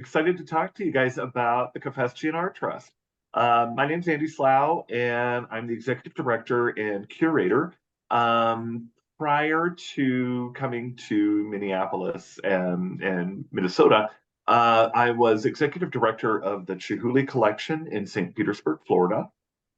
excited to talk to you guys about the Cafesjian Art Trust. My name's Andy Schlauch, and I'm the executive director and curator. Um, Prior to coming to Minneapolis and Minnesota, I was executive director of the Chihuly Collection in St. Petersburg, Florida.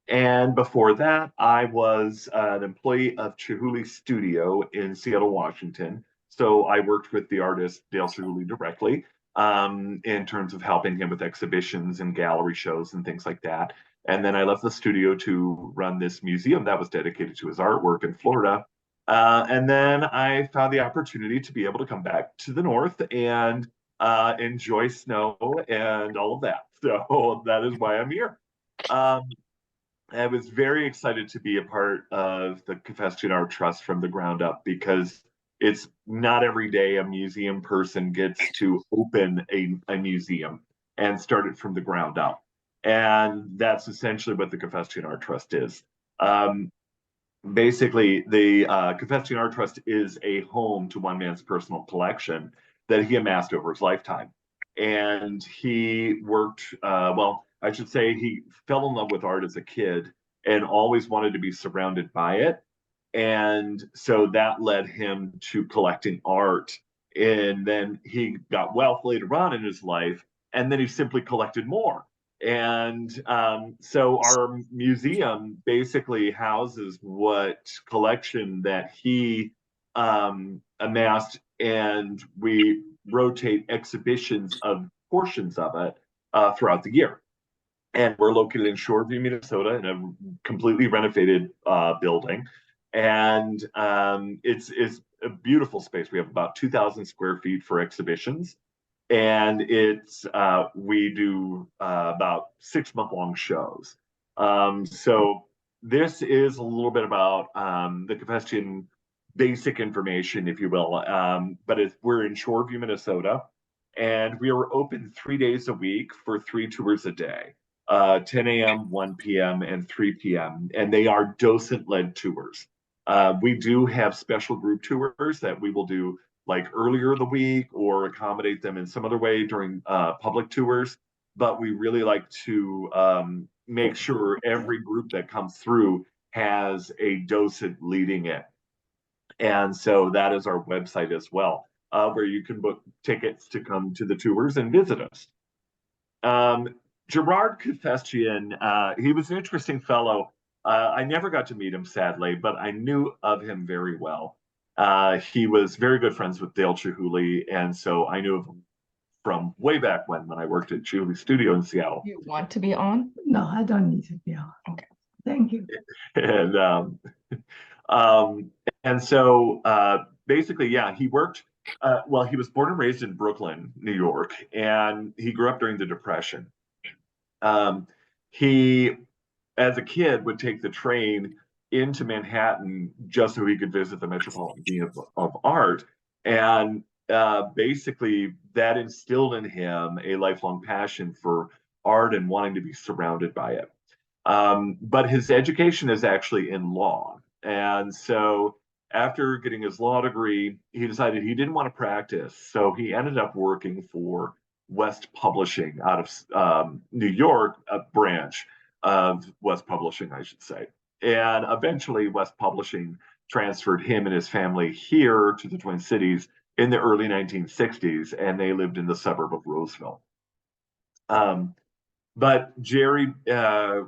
And before that, I was an employee of Chihuly Studio in Seattle, Washington. So I worked with the artist Dale Chihuly directly in terms of helping him with exhibitions and gallery shows and things like that. And then I left the studio to run this museum that was dedicated to his artwork in Florida. And then I found the opportunity to be able to come back to the north and enjoy snow and all of that. So that is why I'm here. Um, I was very excited to be a part of the Cafesjian Art Trust from the ground up because it's not every day a museum person gets to open a museum and start it from the ground up. And that's essentially what the Cafesjian Art Trust is. Um, Basically, the Cafesjian Art Trust is a home to one man's personal collection that he amassed over his lifetime. And he worked, well, I should say he fell in love with art as a kid and always wanted to be surrounded by it. And so that led him to collecting art. And then he got wealth later on in his life, and then he simply collected more. And so our museum basically houses what collection that he amassed, and we rotate exhibitions of portions of it throughout the year. And we're located in Shoreview, Minnesota, in a completely renovated building. And it's a beautiful space. We have about 2,000 square feet for exhibitions, and it's we do about 6 month long shows. So this is a little bit about the Cafesjian basic information, if you will. But we're in Shoreview, Minnesota, and we are open 3 days a week for 3 tours a day. 10 a.m., 1 p.m., and 3 p.m. And they are docent-led tours. We do have special group tours that we will do like earlier in the week or accommodate them in some other way during public tours. But we really like to make sure every group that comes through has a docent leading it. And so that is our website as well, where you can book tickets to come to the tours and visit us. Gerard Cafesjian, he was an interesting fellow. I never got to meet him, sadly, but I knew of him very well. He was very good friends with Dale Chihuly, and so I knew of him from way back when I worked at Chihuly Studio in Seattle. You want to be on? No, I don't need to be on. Okay. Thank you. And um, and so basically, yeah, he worked. Well, he was born and raised in Brooklyn, New York, and he grew up during the Depression. He, as a kid, would take the train into Manhattan just so he could visit the Metropolitan Museum of Art. And basically, that instilled in him a lifelong passion for art and wanting to be surrounded by it. But his education is actually in law. And so after getting his law degree, he decided he didn't want to practice. So he ended up working for West Publishing out of New York, a branch of West Publishing, I should say. And eventually, West Publishing transferred him and his family here to the Twin Cities in the early 1960s, and they lived in the suburb of Roseville. But Jerry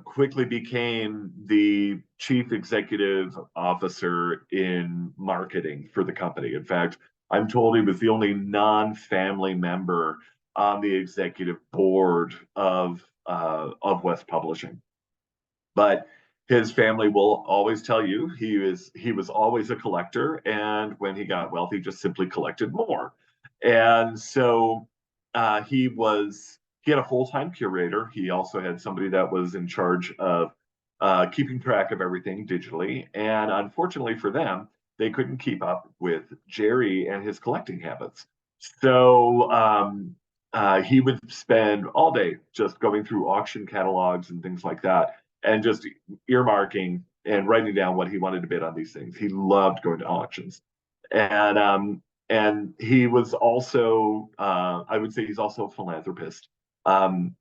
quickly became the chief executive officer in marketing for the company. In fact, I'm told he was the only non-family member on the executive board of West Publishing. But his family will always tell you he was always a collector, and when he got wealthy, just simply collected more. And so he had a full-time curator. He also had somebody that was in charge of keeping track of everything digitally. And unfortunately for them, they couldn't keep up with Jerry and his collecting habits. So he would spend all day just going through auction catalogs and things like that, and just earmarking and writing down what he wanted to bid on these things. He loved going to auctions. And And he was also, I would say he's also a philanthropist. Um,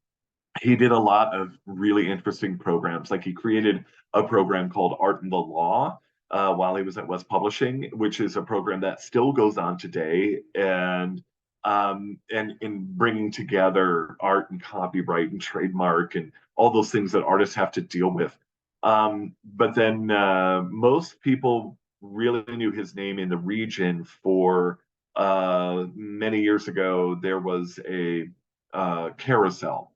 he did a lot of really interesting programs. Like he created a program called Art and the Law while he was at West Publishing, which is a program that still goes on today, and in bringing together art and copyright and trademark and all those things that artists have to deal with. But then most people really knew his name in the region for many years ago. There was a carousel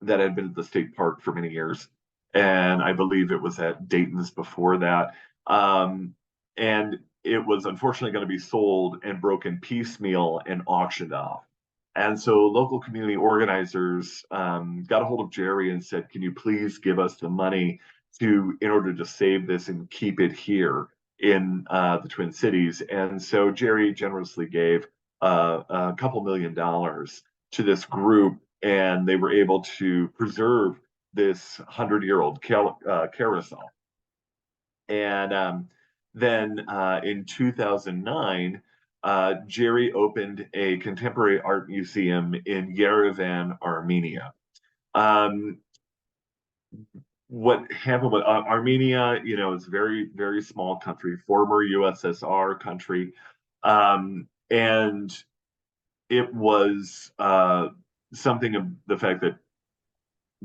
that had been at the state park for many years. And I believe it was at Dayton's before that. And it was unfortunately going to be sold and broken piecemeal and auctioned off. And so local community organizers got a hold of Jerry and said, "Can you please give us the money in order to save this and keep it here in the Twin Cities?" And so Jerry generously gave a couple $1 million to this group, and they were able to preserve this 100-year-old carousel. And then in 2009, Jerry opened a contemporary art museum in Yerevan, Armenia. Um, what happened with Armenia, is a very, very small country, former USSR country. And it was something of the fact that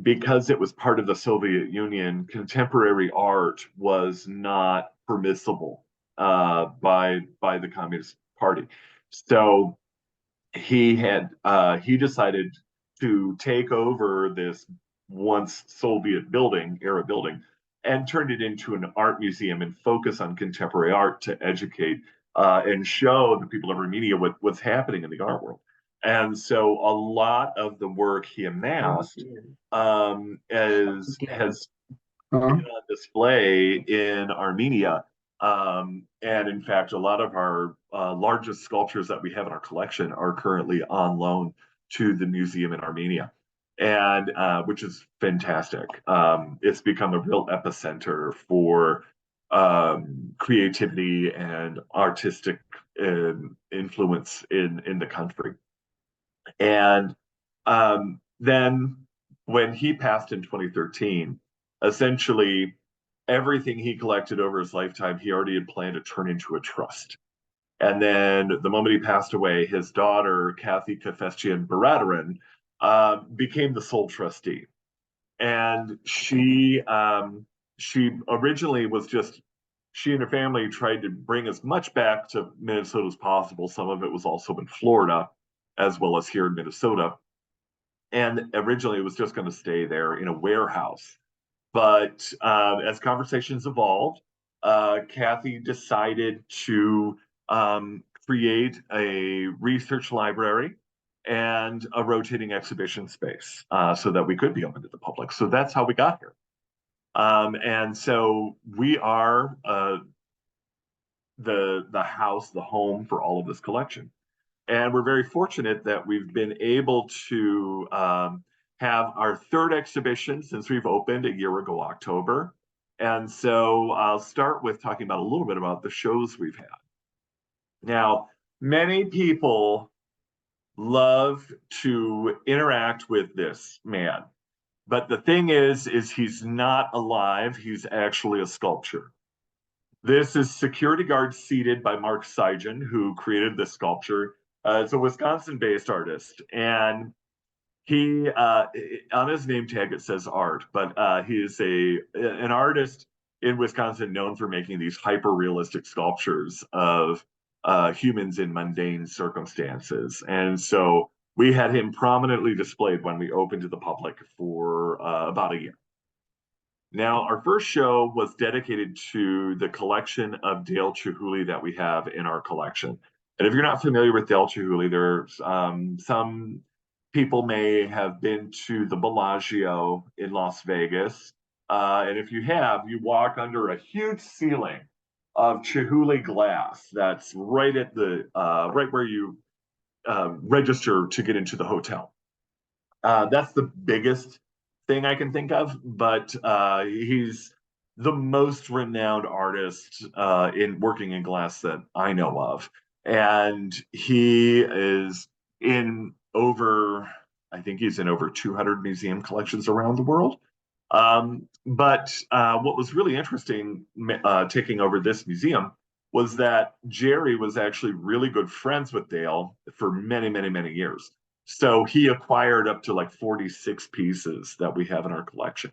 because it was part of the Soviet Union, contemporary art was not permissible by the Communist Party. So he decided to take over this once Soviet era building and turned it into an art museum and focus on contemporary art to educate and show the people of Armenia what's happening in the art world. And so a lot of the work he amassed has been on display in Armenia. And in fact, a lot of our largest sculptures that we have in our collection are currently on loan to the museum in Armenia, and which is fantastic. It's become a real epicenter for creativity and artistic influence in the country. And then when he passed in 2013, essentially everything he collected over his lifetime, he already had planned to turn into a trust. And then the moment he passed away, his daughter, Kathy Cafesjian Baradaran, became the sole trustee. And she originally was just, she and her family tried to bring as much back to Minnesota as possible. Some of it was also in Florida, as well as here in Minnesota. And originally it was just going to stay there in a warehouse. But as conversations evolved, Kathy decided to create a research library and a rotating exhibition space so that we could be open to the public. So that's how we got here. And so we are the house, the home for all of this collection. And we're very fortunate that we've been able to have our third exhibition since we've opened a year ago, October. And so I'll start with talking about a little bit about the shows we've had. Now, many people love to interact with this man, but the thing is he's not alive. He's actually a sculpture. This is security guard seated by Mark Seigen, who created this sculpture. It's a Wisconsin-based artist, and he on his name tag it says art, but he is an artist in Wisconsin known for making these hyper-realistic sculptures of humans in mundane circumstances. And so we had him prominently displayed when we opened to the public for about a year. Now, our first show was dedicated to the collection of Dale Chihuly that we have in our collection. And if you're not familiar with Dale Chihuly, there's some people may have been to the Bellagio in Las Vegas. And if you have, you walk under a huge ceiling of Chihuly glass that's right at the right where you register to get into the hotel. That's the biggest thing I can think of, but he's the most renowned artist in working in glass that I know of. And he is in over, I think he's in over 200 museum collections around the world. But what was really interesting taking over this museum was that Jerry was actually really good friends with Dale for many, many, many years. So he acquired up to like 46 pieces that we have in our collection.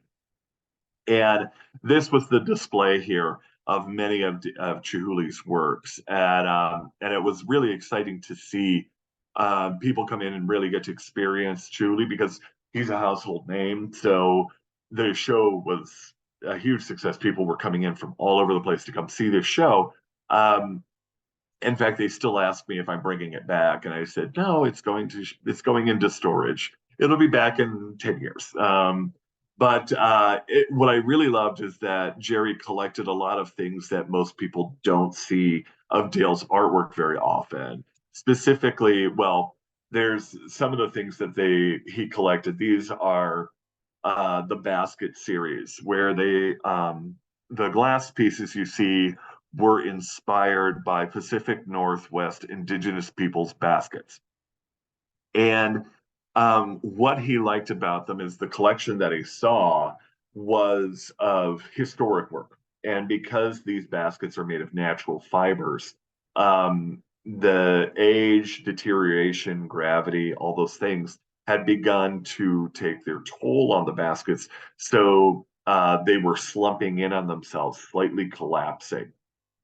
And this was the display here of many of Chihuly's works. And it was really exciting to see people come in and really get to experience Chihuly because he's a household name. So the show was a huge success. People were coming in from all over the place to come see this show. Um, in fact, they still ask me if I'm bringing it back, and I said no. It's going into storage. It'll be back in 10 years. But what I really loved is that Jerry collected a lot of things that most people don't see of Dale's artwork very often. Specifically, well, there's some of the things that he collected. These are the basket series, where the glass pieces you see were inspired by Pacific Northwest indigenous peoples' baskets. And what he liked about them is the collection that he saw was of historic work. And because these baskets are made of natural fibers, the age, deterioration, gravity, all those things had begun to take their toll on the baskets. So they were slumping in on themselves, slightly collapsing.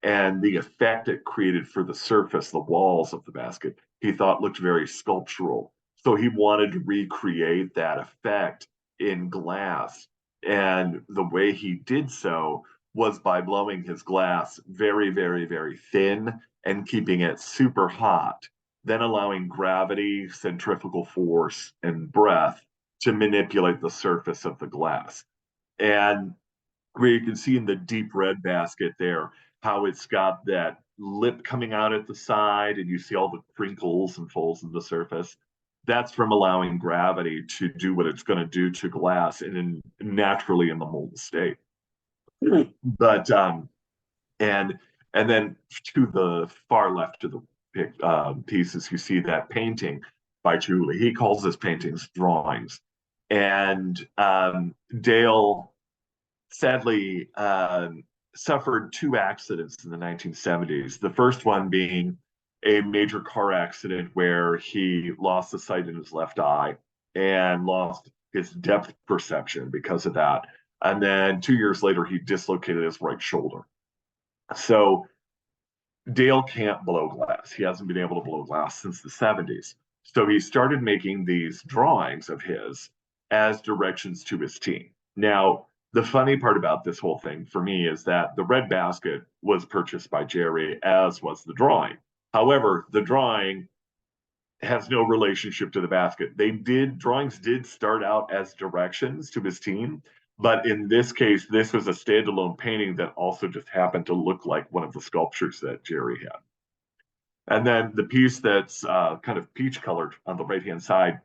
And the effect it created for the surface, the walls of the basket, he thought looked very sculptural. So he wanted to recreate that effect in glass. And the way he did so was by blowing his glass very, very, very thin and keeping it super hot, then allowing gravity, centrifugal force, and breath to manipulate the surface of the glass. And where you can see in the deep red basket there how it's got that lip coming out at the side, and you see all the crinkles and folds in the surface. That's from allowing gravity to do what it's going to do to glass naturally in the molten state. But and and then to the far left of the pieces, you see that painting by Julie. He calls his paintings drawings, and Dale sadly suffered two accidents in the 1970s. The first one being a major car accident where he lost the sight in his left eye and lost his depth perception because of that. And then 2 years later, he dislocated his right shoulder. So Dale can't blow glass. He hasn't been able to blow glass since the 70s. So he started making these drawings of his as directions to his team. Now, the funny part about this whole thing for me is that the red basket was purchased by Jerry, as was the drawing. However, the drawing has no relationship to the basket. Drawings did start out as directions to his team, but in this case, this was a standalone painting that also just happened to look like one of the sculptures that Jerry had. And then the piece that's kind of peach colored on the right hand side,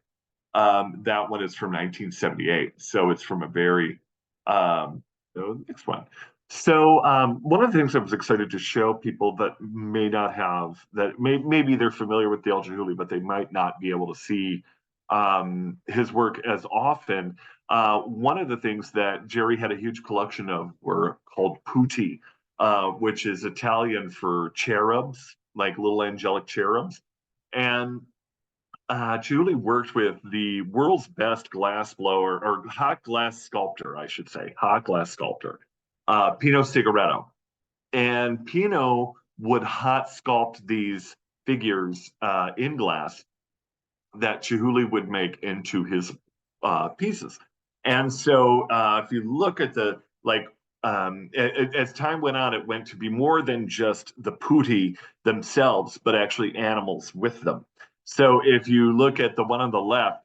that one is from 1978. So it's from a very, next one. So one of the things I was excited to show people that may not have, that maybe they're familiar with Dale Chihuly, but they might not be able to see his work as often. One of the things that Jerry had a huge collection of were called putti, which is Italian for cherubs, like little angelic cherubs. And Julie worked with the world's best glass blower, or hot glass sculptor, I should say, hot glass sculptor, Pino Cigaretto. And Pino would hot sculpt these figures in glass that Chihuly would make into his pieces. And so if you look at as time went on, it went to be more than just the putti themselves, but actually animals with them. So if you look at the one on the left,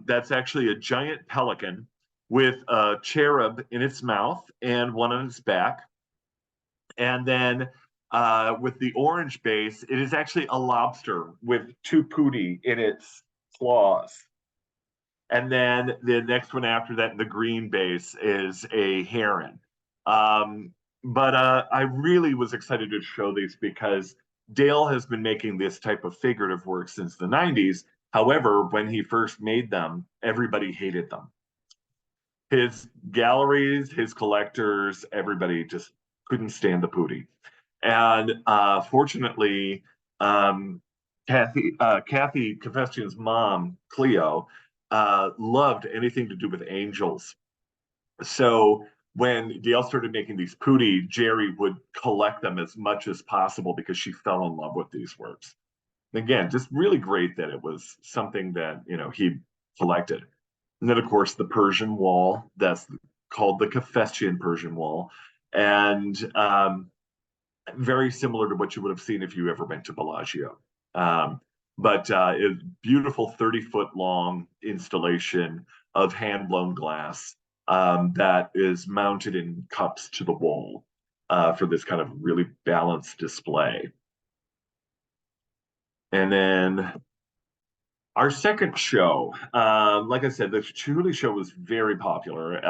that's actually a giant pelican with a cherub in its mouth and one on its back. And then with the orange base, it is actually a lobster with two putti in its claws. And then the next one after that, the green base, is a heron. But I really was excited to show these because Dale has been making this type of figurative work since the 90s. However, when he first made them, everybody hated them. His galleries, his collectors, everybody just couldn't stand the Pootie. And fortunately, um, Kathy Cafesjian's mom, Cleo, loved anything to do with angels. So when Dale started making these Pootie, Jerry would collect them as much as possible because she fell in love with these works. Again, just really great that it was something that he collected. And then, of course, the Persian wall, that's called the Cafesjian Persian wall. And very similar to what you would have seen if you ever went to Bellagio. Um, but a beautiful 30-foot long installation of hand blown glass that is mounted in cups to the wall for this kind of really balanced display. And then our second show, like I said, the Chihuly show was very popular.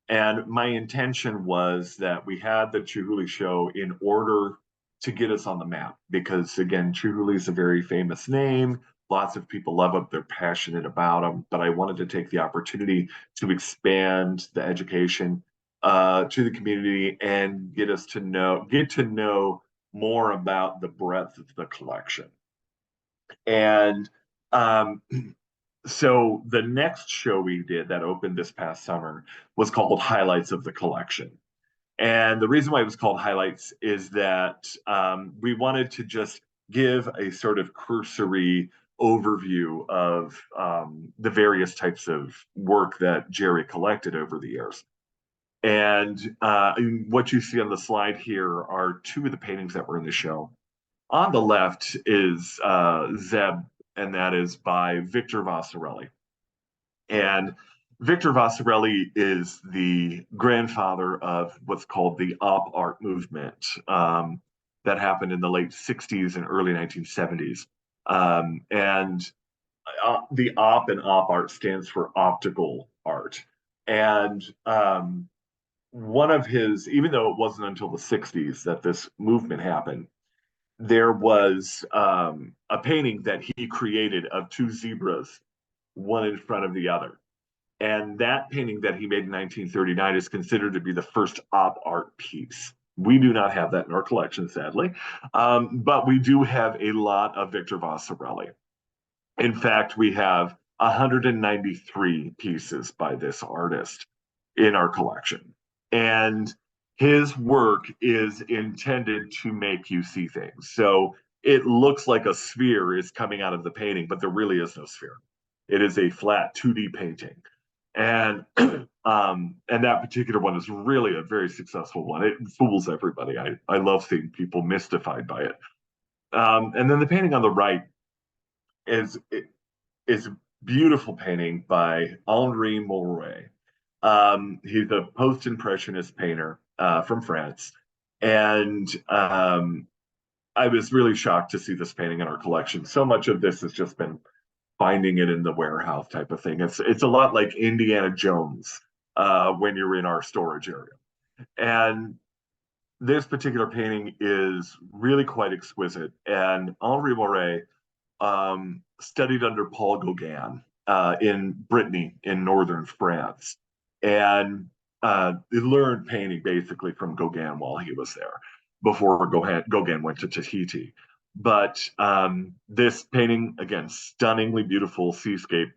And my intention was that we had the Chihuly show in order to get us on the map because, again, Chihuly is a very famous name. Lots of people love them. They're passionate about them. But I wanted to take the opportunity to expand the education to the community and get to know more about the breadth of the collection. And um, so the next show we did that opened this past summer was called Highlights of the Collection. And the reason why it was called Highlights is that we wanted to just give a sort of cursory overview of the various types of work that Jerry collected over the years. And what you see on the slide here are two of the paintings that were in the show. On the left is Zeb, and that is by Victor Vasarely. And Victor Vasarely is the grandfather of what's called the op art movement that happened in the late 60s and early 1970s. And the op in op art stands for optical art. And one of his, even though it wasn't until the 60s that this movement happened, there was a painting that he created of two zebras, one in front of the other. And that painting that he made in 1939 is considered to be the first op art piece. We do not have that in our collection, sadly, but we do have a lot of Victor Vasarely. In fact, we have 193 pieces by this artist in our collection. And his work is intended to make you see things. So it looks like a sphere is coming out of the painting, but there really is no sphere. It is a flat 2D painting. And and that particular one is really a very successful one. It fools everybody. I love seeing people mystified by it. And then the painting on the right is is a beautiful painting by Henri Mouret. He's a post-impressionist painter from France, and I was really shocked to see this painting in our collection. So much of this has just been finding it in the warehouse type of thing. It's a lot like Indiana Jones when you're in our storage area. And this particular painting is really quite exquisite. And Henri Mouret studied under Paul Gauguin in Brittany in northern France. And he learned painting basically from Gauguin while he was there before Gauguin went to Tahiti. But this painting, again, stunningly beautiful seascape.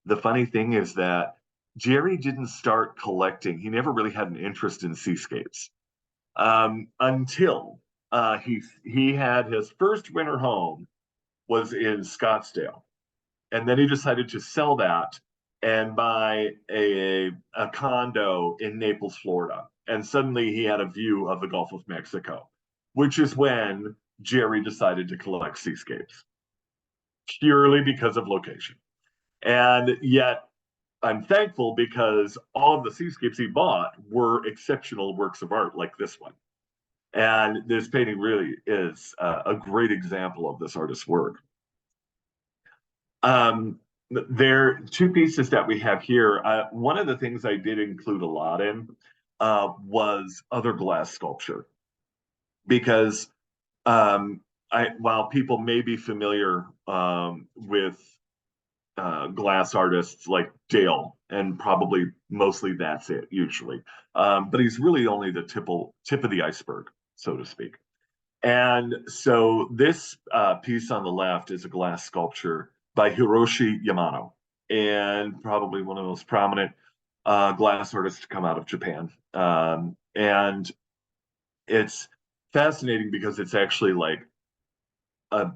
The funny thing is that Jerry didn't start collecting. He never really had an interest in seascapes until he had his first winter home was in Scottsdale. And then he decided to sell that and buy a condo in Naples, Florida. And suddenly he had a view of the Gulf of Mexico, which is when Jerry decided to collect seascapes purely because of location. And yet I'm thankful because all of the seascapes he bought were exceptional works of art like this one. And this painting really is a great example of this artist's work. There are two pieces that we have here. One of the things I did include a lot in was other glass sculpture because While people may be familiar with glass artists like Dale, and probably mostly that's it usually. But he's really only the tip of the iceberg, so to speak. And so this piece on the left is a glass sculpture by Hiroshi Yamano, and probably one of the most prominent glass artists to come out of Japan. And it's fascinating because it's actually like a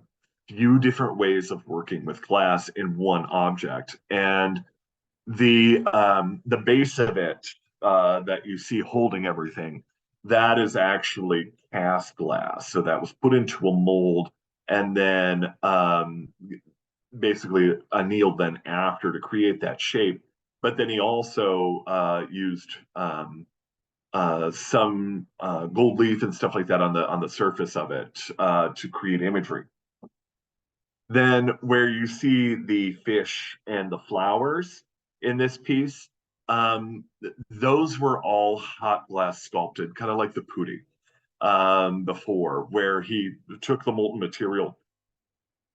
few different ways of working with glass in one object. And the base of it that you see holding everything, that is actually cast glass. So that was put into a mold and then basically annealed then after to create that shape. But then he also used some gold leaf and stuff like that on the surface of it to create imagery. Then where you see the fish and the flowers in this piece, those were all hot glass sculpted, kind of like the putti before, where he took the molten material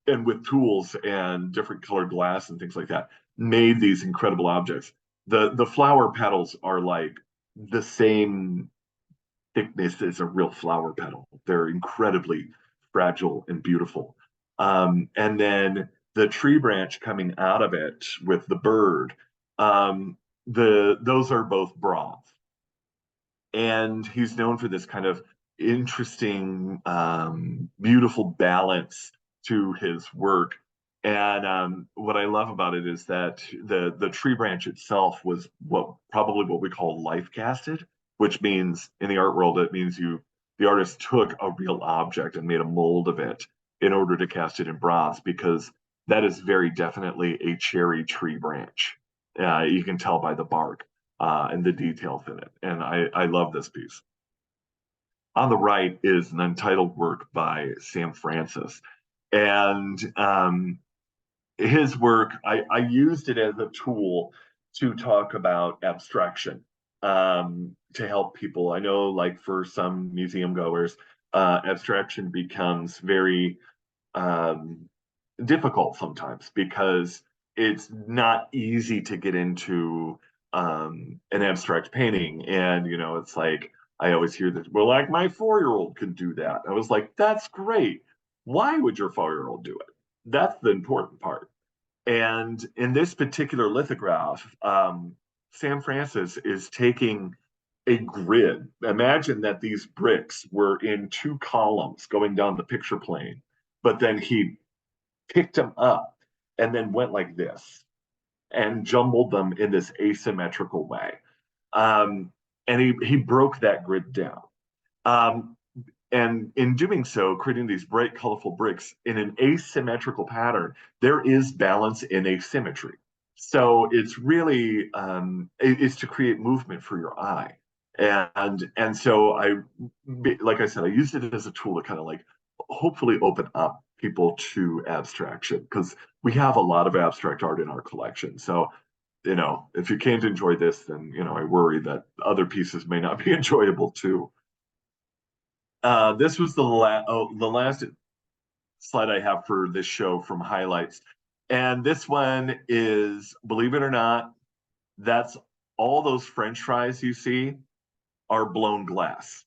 and with tools and different colored glass and things like that, made these incredible objects. The flower petals are like the same thickness as a real flower petal. They're incredibly fragile and beautiful. And then the tree branch coming out of it with the bird, those are both bronze. And he's known for this kind of interesting, beautiful balance to his work. And what I love about it is that the tree branch itself was probably what we call life casted, which means in the art world it means the artist took a real object and made a mold of it in order to cast it in bronze, because that is very definitely a cherry tree branch. You can tell by the bark and the details in it. And I love this piece. On the right is an untitled work by Sam Francis. And his work, I used it as a tool to talk about abstraction to help people. I know, like for some museum goers, abstraction becomes very um, difficult sometimes because it's not easy to get into an abstract painting. And, it's like, I always hear that, well, like my 4-year-old could do that. I was like, that's great. Why would your 4-year-old do it? That's the important part. And in this particular lithograph, Sam Francis is taking a grid. Imagine that these bricks were in two columns going down the picture plane, but then he picked them up and then went like this and jumbled them in this asymmetrical way. Um, and he broke that grid down. Um, and in doing so, creating these bright, colorful bricks in an asymmetrical pattern, there is balance in asymmetry. So it's really it's to create movement for your eye. And so like I said, I used it as a tool to kind of like hopefully open up people to abstraction, because we have a lot of abstract art in our collection. So, if you can't enjoy this, then, I worry that other pieces may not be enjoyable too. This was the last slide I have for this show from highlights. And this one is, believe it or not, that's all those French fries you see are blown glass.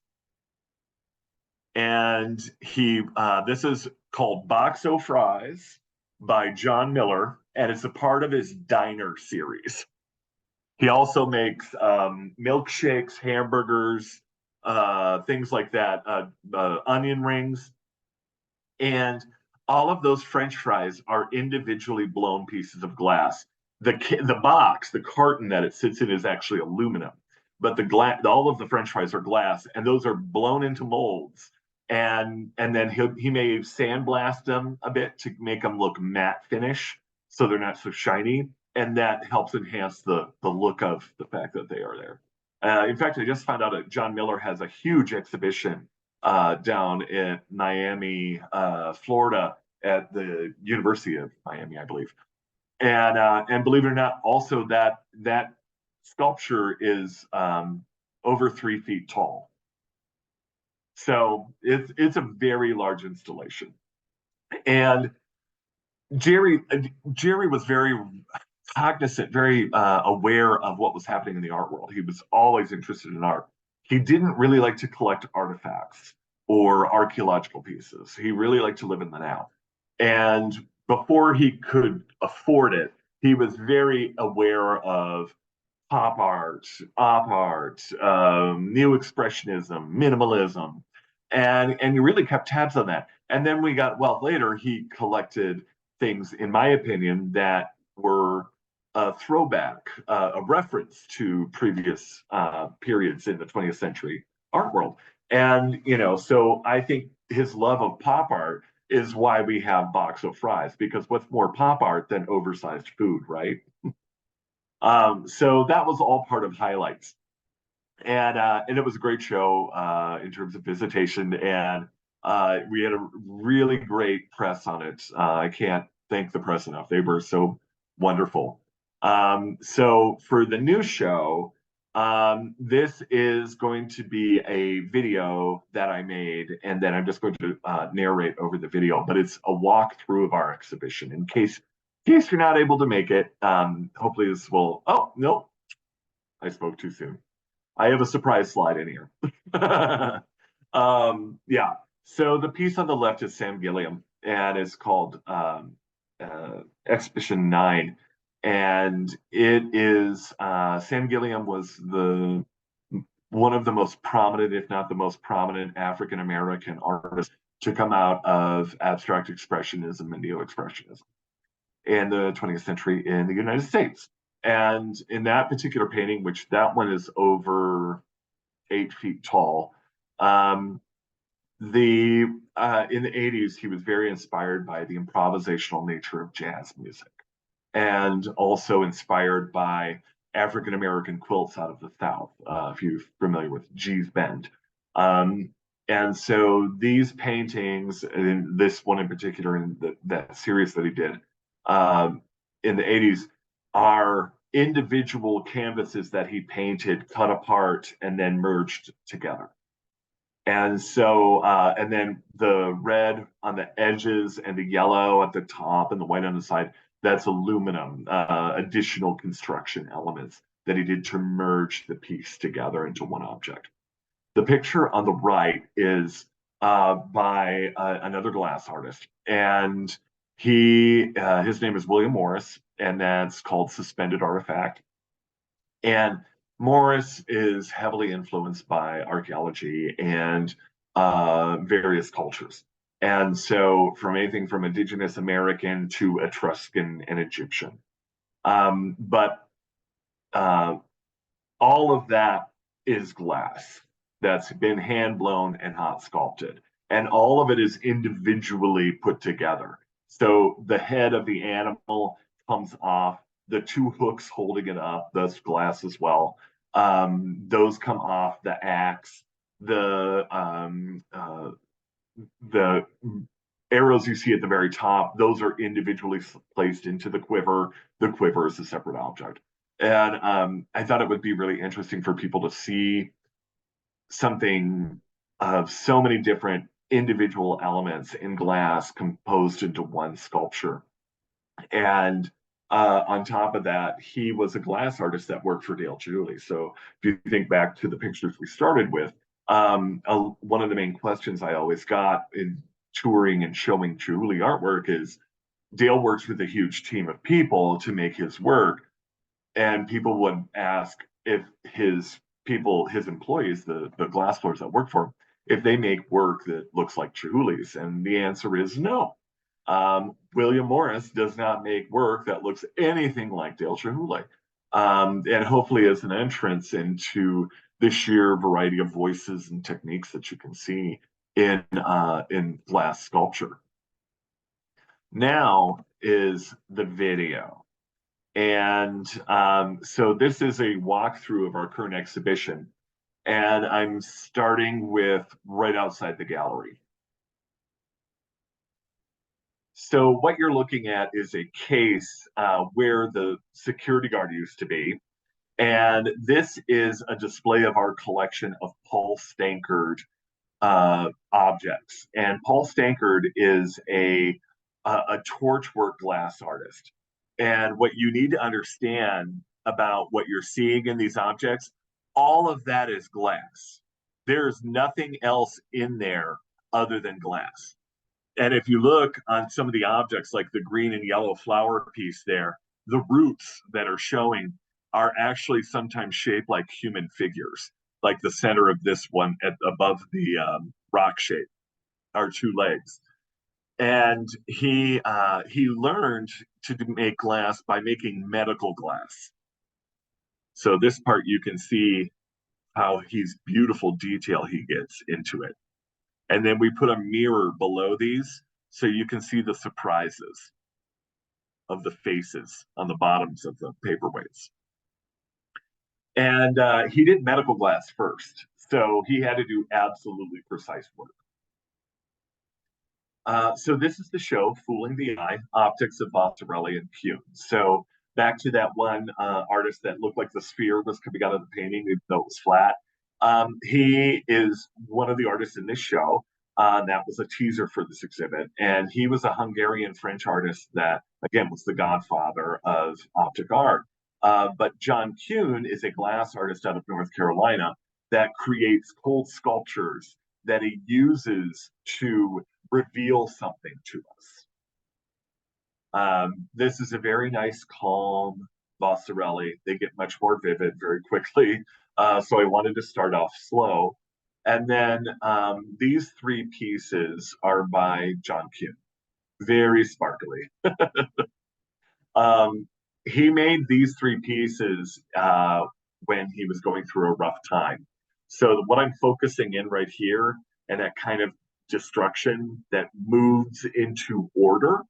And this is called Boxo Fries by John Miller, and it's a part of his Diner series. He also makes milkshakes, hamburgers, things like that, onion rings. And all of those French fries are individually blown pieces of glass. The box, the carton that it sits in, is actually aluminum, but all of the French fries are glass, and those are blown into molds. And then he may sandblast them a bit to make them look matte finish, so they're not so shiny, and that helps enhance the look of the fact that they are there. In fact, I just found out that John Miller has a huge exhibition down in Miami, Florida, at the University of Miami, I believe. And believe it or not, also that sculpture is over 3 feet tall. So it's a very large installation. And Jerry Jerry was very cognizant, very aware of what was happening in the art world. He was always interested in art. He didn't really like to collect artifacts or archaeological pieces. He really liked to live in the now. And before he could afford it, he was very aware of pop art, op art, new expressionism, minimalism, and he really kept tabs on that. And then we got well later. He collected things, in my opinion, that were a throwback, a reference to previous periods in the 20th century art world. And so I think his love of pop art is why we have box of fries, because what's more pop art than oversized food, right? So that was all part of highlights, and it was a great show in terms of visitation, and we had a really great press on it. I can't thank the press enough; they were so wonderful. So for the new show, this is going to be a video that I made, and then I'm just going to narrate over the video. But it's a walkthrough of our exhibition in case you're not able to make it. Hopefully this will. Oh no, I spoke too soon. I have a surprise slide in here. Yeah. So the piece on the left is Sam Gilliam, and it's called Exhibition 9. And it is Sam Gilliam was the one of the most prominent, if not the most prominent, African American artist to come out of abstract expressionism and neo-expressionism in the 20th century in the United States. And in that particular painting, which that one is over 8 feet tall, the in the 80s, he was very inspired by the improvisational nature of jazz music, and also inspired by African American quilts out of the South. If you're familiar with Gee's Bend, um, and so these paintings, and this one in particular, in that series that he did um, in the 80s, are individual canvases that he painted, cut apart, and then merged together. And so, and then the red on the edges and the yellow at the top and the white on the side, that's aluminum, additional construction elements that he did to merge the piece together into one object. The picture on the right is by another glass artist, and his name is William Morris, and that's called Suspended Artifact. And Morris is heavily influenced by archaeology and various cultures. And so, from anything from indigenous American to Etruscan and Egyptian. But all of that is glass that's been hand blown and hot sculpted. And all of it is individually put together. So the head of the animal comes off, the two hooks holding it up, that's glass as well. Those come off, the axe, the arrows you see at the very top, those are individually placed into the quiver. The quiver is a separate object. And I thought it would be really interesting for people to see something of so many different individual elements in glass composed into one sculpture. And on top of that, he was a glass artist that worked for Dale Chihuly. So if you think back to the pictures we started with, one of the main questions I always got in touring and showing Chihuly artwork is Dale works with a huge team of people to make his work, and people would ask if his employees, the glass blowers that work for him, if they make work that looks like Chihuly's, and the answer is no. William Morris does not make work that looks anything like Dale Chihuly, and hopefully as an entrance into the sheer variety of voices and techniques that you can see in glass sculpture. Now is the video. And so this is a walkthrough of our current exhibition. And I'm starting with right outside the gallery. So what you're looking at is a case where the security guard used to be. And this is a display of our collection of Paul Stankard objects. And Paul Stankard is a torchwork glass artist. And what you need to understand about what you're seeing in these objects, all of that is glass. There's nothing else in there other than glass. And if you look on some of the objects, like the green and yellow flower piece there, the roots that are showing are actually sometimes shaped like human figures, like the center of this one above the rock shape are two legs. And he learned to make glass by making medical glass. So this part you can see how he's beautiful detail he gets into it. And then we put a mirror below these so you can see the surprises of the faces on the bottoms of the paperweights. And he did medical glass first, so he had to do absolutely precise work. So this is the show, Fooling the Eye, Optics of Bossarelli and Kuhn. So back to that one artist that looked like the sphere was coming out of the painting, even though it was flat. He is one of the artists in this show. That was a teaser for this exhibit. And he was a Hungarian French artist that, again, was the godfather of optic art. But John Kuhn is a glass artist out of North Carolina that creates cold sculptures that he uses to reveal something to us. This is a very nice, calm Bossarelli. They get much more vivid very quickly. So I wanted to start off slow. And then these three pieces are by John Kuhn, very sparkly. He made these three pieces when he was going through a rough time. So what I'm focusing in right here, and that kind of destruction that moves into order,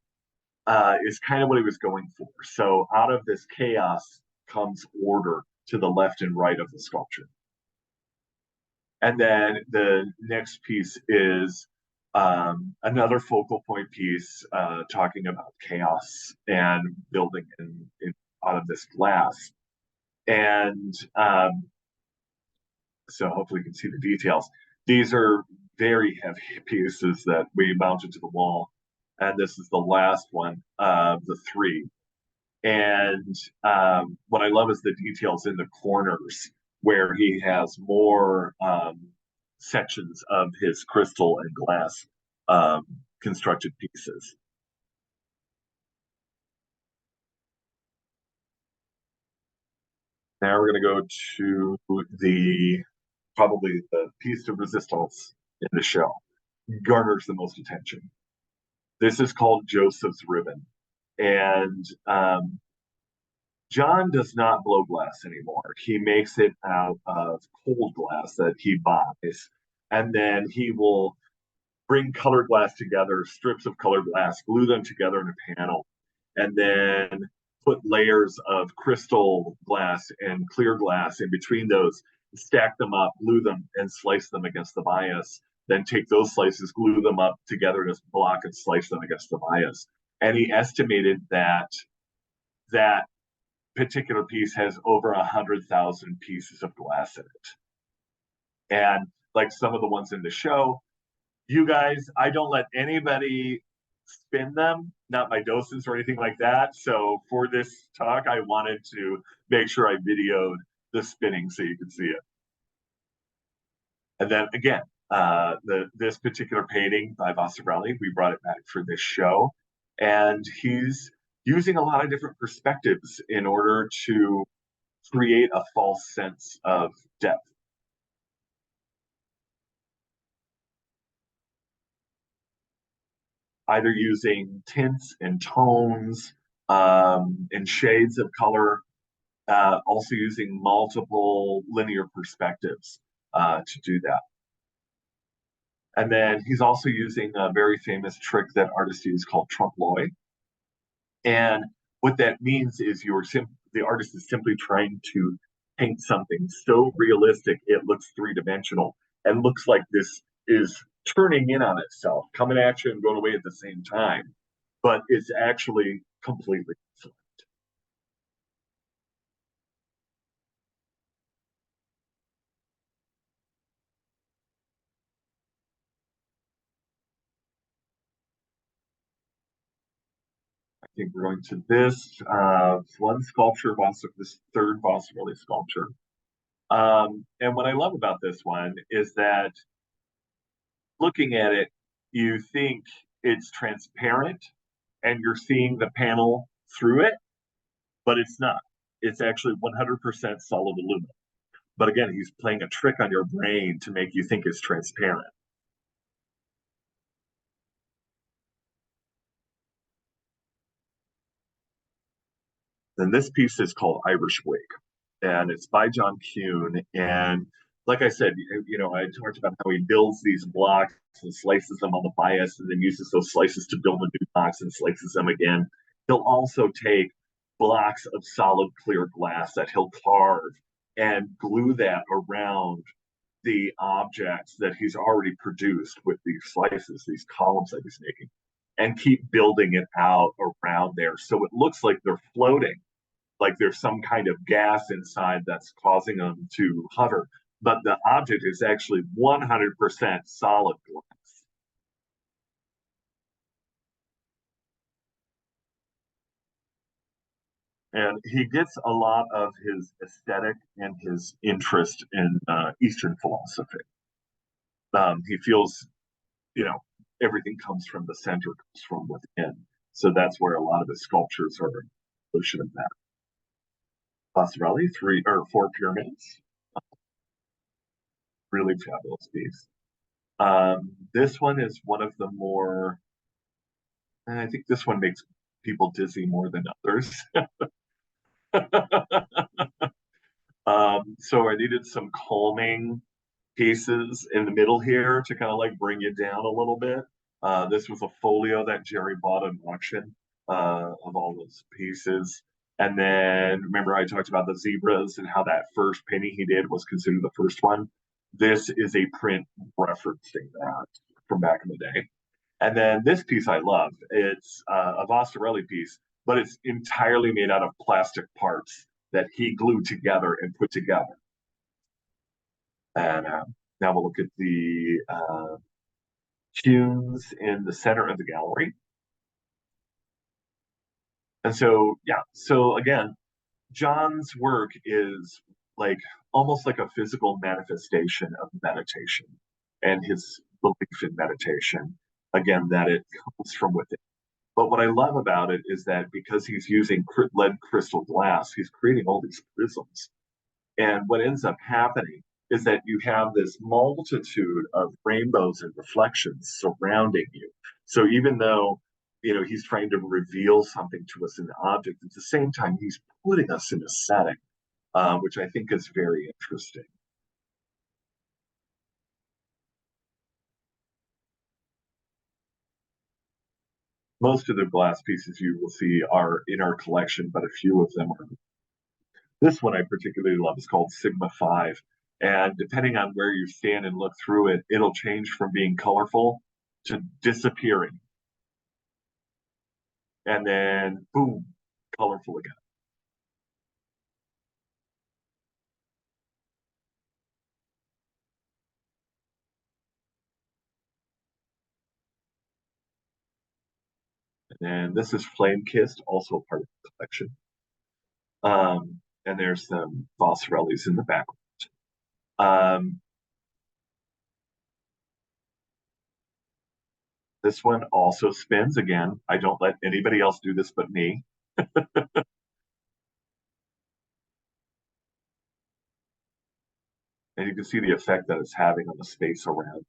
is kind of what he was going for. So out of this chaos comes order to the left and right of the sculpture. And then the next piece is another focal point piece talking about chaos and building out of this glass. And so hopefully you can see the details. These are very heavy pieces that we mounted to the wall. And this is the last one of the three. And what I love is the details in the corners where he has more sections of his crystal and glass constructed pieces. Now we're going to go to probably the piece de resistance in the show, garners the most attention. This is called Joseph's Ribbon. And John does not blow glass anymore. He makes it out of cold glass that he buys. And then he will bring colored glass together, strips of colored glass, glue them together in a panel, and then put layers of crystal glass and clear glass in between those, stack them up, glue them, and slice them against the bias. Then take those slices, glue them up together in a block, and slice them against the bias. And he estimated that that particular piece has over 100,000 pieces of glass in it. And like some of the ones in the show, you guys, I don't let anybody spin them, not my docents or anything like that. So for this talk, I wanted to make sure I videoed the spinning so you could see it. And then again, this particular painting by Bossarelli, we brought it back for this show. And he's using a lot of different perspectives in order to create a false sense of depth. Either using tints and tones and shades of color, also using multiple linear perspectives to do that. And then he's also using a very famous trick that artists use called trompe-l'oeil. And what that means is the artist is simply trying to paint something so realistic it looks three-dimensional and looks like this is turning in on itself, coming at you and going away at the same time, but it's actually completely different. think we're going to this one sculpture, this third Bosworthy sculpture. And what I love about this one is that looking at it, you think it's transparent and you're seeing the panel through it, but it's not. It's actually 100% solid aluminum. But again, he's playing a trick on your brain to make you think it's transparent. Then this piece is called Irish Wig, and it's by John Kuhn. And like I said, I talked about how he builds these blocks and slices them on the bias, and then uses those slices to build a new box and slices them again. He'll also take blocks of solid clear glass that he'll carve and glue that around the objects that he's already produced with these slices, these columns that he's making, and keep building it out around there. So it looks like they're floating, like there's some kind of gas inside that's causing them to hover. But the object is actually 100% solid glass. And he gets a lot of his aesthetic and his interest in Eastern philosophy. He feels, you know, everything comes from the center, comes from within. So that's where a lot of his sculptures are an illusion of that. Pastorelli, 4 pyramids, really fabulous piece. This one is one of the more, and I think this one makes people dizzy more than others. So I needed some calming pieces in the middle here to kind of like bring you down a little bit. This was a folio that Jerry bought at auction of all those pieces. And then remember, I talked about the zebras and how that first painting he did was considered the first one. This is a print referencing that from back in the day. And then this piece I love. It's a Vasarely piece, but it's entirely made out of plastic parts that he glued together and put together. And now we'll look at the tunes in the center of the gallery. And so, yeah, so again, John's work is like almost like a physical manifestation of meditation and his belief in meditation. Again, that it comes from within. But what I love about it is that because he's using lead crystal glass, he's creating all these prisms. And what ends up happening is that you have this multitude of rainbows and reflections surrounding you. So even though he's trying to reveal something to us in the object, at the same time he's putting us in a setting, which I think is very interesting. Most of the glass pieces you will see are in our collection, but a few of them are. This one I particularly love is called Sigma 5. And depending on where you stand and look through it, it'll change from being colorful to disappearing. And then, boom, colorful again. And then this is Flame Kissed, also part of the collection. And there's some Fossarellis in the background. Um, this one also spins again. I don't let anybody else do this but me. And you can see the effect that it's having on the space around.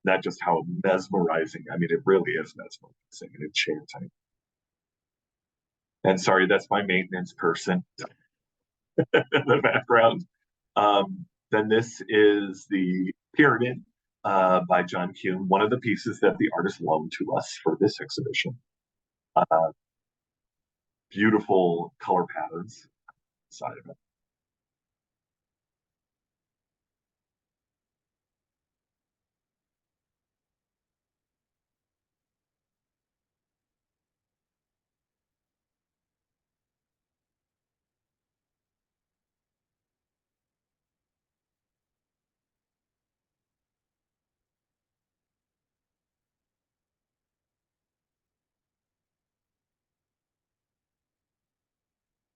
Not just how mesmerizing. I mean, it really is mesmerizing and enchanting. And sorry, that's my maintenance person in the background. Then this is the Pyramid by John Kuhn, one of the pieces that the artist loaned to us for this exhibition. Uh, Beautiful color patterns inside of it.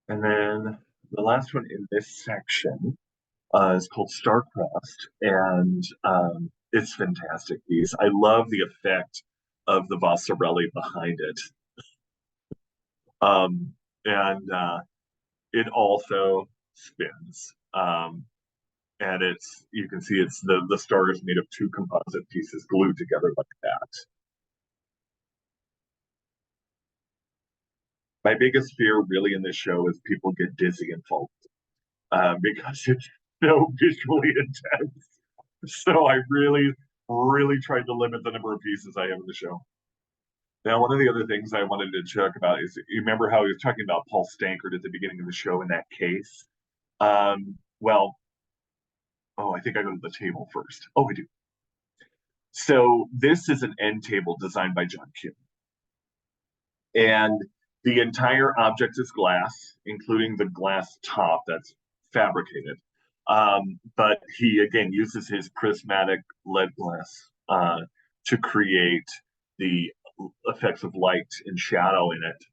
And then the last one in this section is called Star-Crossed, and it's fantastic piece. I love the effect of the Vasarely behind it. And it also spins. And you can see it's the star is made of two composite pieces glued together like that. My biggest fear really in this show is people get dizzy and fall because it's so visually intense. So I really, really tried to limit the number of pieces I have in the show. Now, one of the other things I wanted to talk about is you remember how he was talking about Paul Stankard at the beginning of the show in that case? Well, I think I go to the table first. Oh, I do. So this is an end table designed by John Kuhn. And the entire object is glass, including the glass top that's fabricated. But he, again, uses his prismatic lead glass to create the effects of light and shadow in it.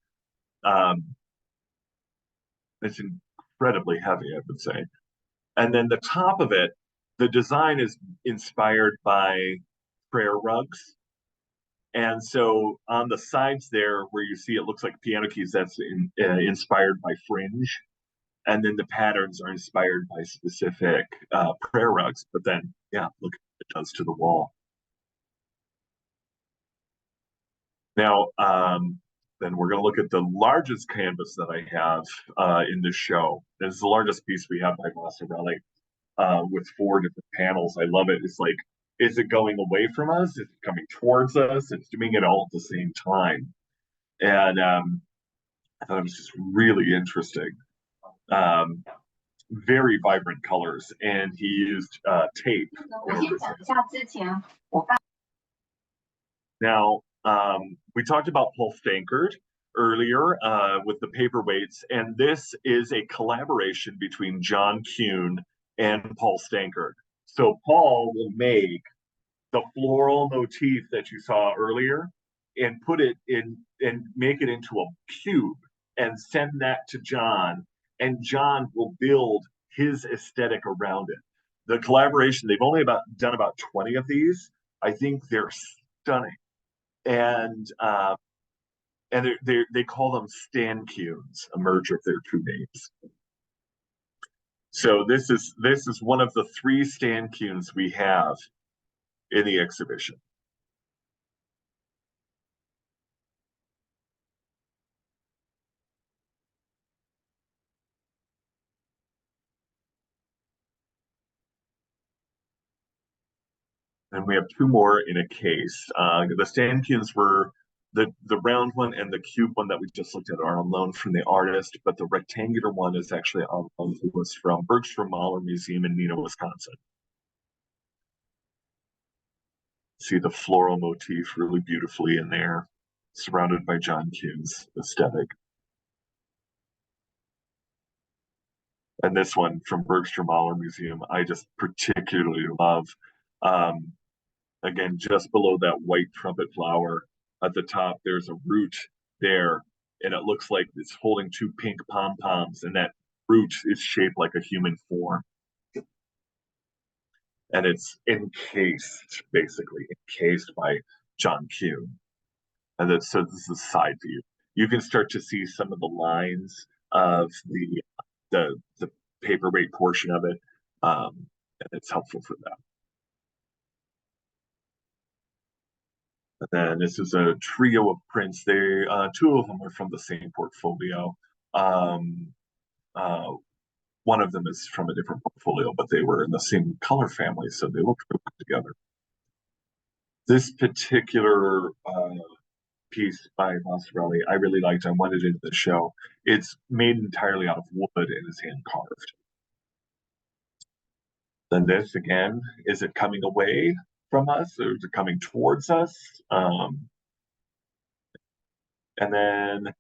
It's incredibly heavy, I would say. And then the top of it, the design is inspired by prayer rugs. And so on the sides there, where you see it looks like piano keys, that's inspired by fringe. And then the patterns are inspired by specific prayer rugs. But then, yeah, look what it does to the wall. Now, then we're going to look at the largest canvas that I have in this show. This is the largest piece we have by Vasarely with 4 different panels. I love it. It's like, is it going away from us? Is it coming towards us? It's doing it all at the same time. And I thought it was just really interesting. Very vibrant colors, and he used tape. Now, we talked about Paul Stankard earlier with the paperweights, and this is a collaboration between John Kuhn and Paul Stankard. So Paul will make the floral motif that you saw earlier and put it in and make it into a cube and send that to John, and John will build his aesthetic around it. The collaboration, they've only done about 20 of these. I think they're stunning. And they call them Stan Kuhns, a merger of their 2 names. So this is one of the 3 Stan Kuhns we have in the exhibition. And we have 2 more in a case. The Stan Kuhns were the round one and the cube one that we just looked at are on loan from the artist, but the rectangular one is actually on loan. It was from Bergstrom Mahler Museum in Neenah, Wisconsin. See the floral motif really beautifully in there, surrounded by John Kuhn's aesthetic. And this one from Bergstrom Mahler Museum, I just particularly love. Again, just below that white trumpet flower at the top, there's a root there, and it looks like it's holding 2 pink pom-poms, and that root is shaped like a human form. And it's encased, basically, encased by John Kuhn. And so this is a side view. You can start to see some of the lines of the paperweight portion of it, and it's helpful for that. And then this is a trio of prints. They 2 of them are from the same portfolio. One of them is from a different portfolio, but they were in the same color family, so they look really good together. This particular piece by Vasarely, I really liked. I wanted it in the show. It's made entirely out of wood and is hand carved. Then this again, is it coming away from us or is it coming towards us? And then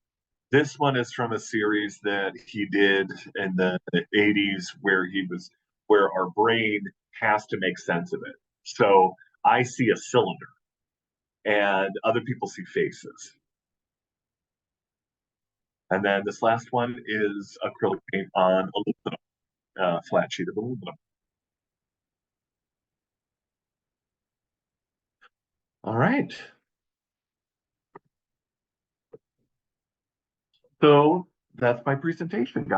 this one is from a series that he did in the 80s where our brain has to make sense of it. So I see a cylinder and other people see faces. And then this last one is acrylic paint on aluminum, flat sheet of aluminum. All right. So that's my presentation, guys.